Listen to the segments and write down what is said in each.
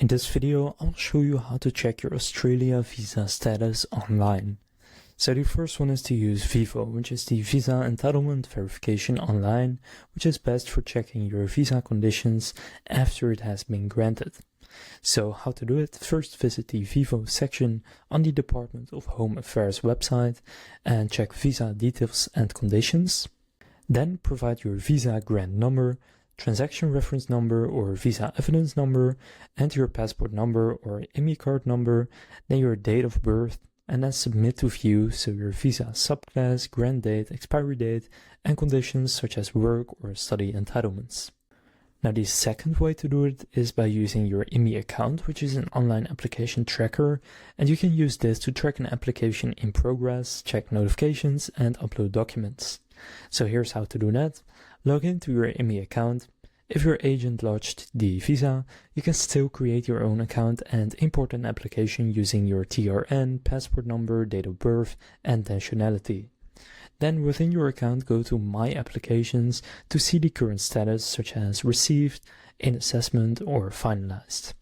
In this video, I'll show you how to check your Australia visa status online. So the first one is to use VIVO, which is the Visa Entitlement Verification Online, which is best for checking your visa conditions after it has been granted. So how to do it? First visit the VIVO section on the Department of Home Affairs website and check visa details and conditions. Then provide your visa grant number, transaction reference number or visa evidence number, and your passport number or IMEI card number, then your date of birth, and then submit to view so your visa subclass, grant date, expiry date, and conditions such as work or study entitlements. Now the second way to do it is by using your IMEI account, which is an online application tracker, and you can use this to track an application in progress, check notifications, and upload documents. So here's how to do that. Log into your IMEI account. If your agent lodged the visa, you can still create your own account and import an application using your TRN, passport number, date of birth, and nationality. Then within your account, go to My Applications to see the current status such as received, in assessment, or finalized.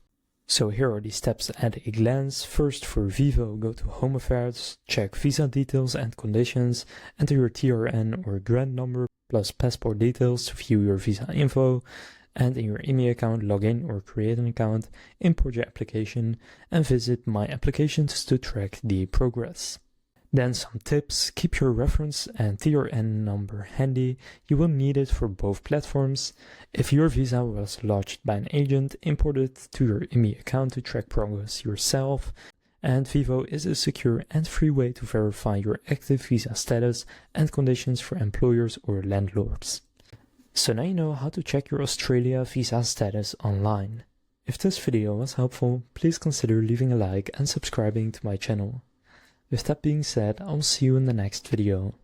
So here are the steps at a glance. First, for VIVO, go to Home Affairs, check visa details and conditions, enter your TRN or grant number plus passport details to view your visa info, and in your IMEI account, log in or create an account, import your application, and visit My Applications to track the progress. Then some tips: keep your reference and TRN number handy. You will need it for both platforms. If your visa was lodged by an agent, import it to your IMEI account to track progress yourself. And VIVO is a secure and free way to verify your active visa status and conditions for employers or landlords. So now you know how to check your Australia visa status online. If this video was helpful, please consider leaving a like and subscribing to my channel. With that being said, I'll see you in the next video.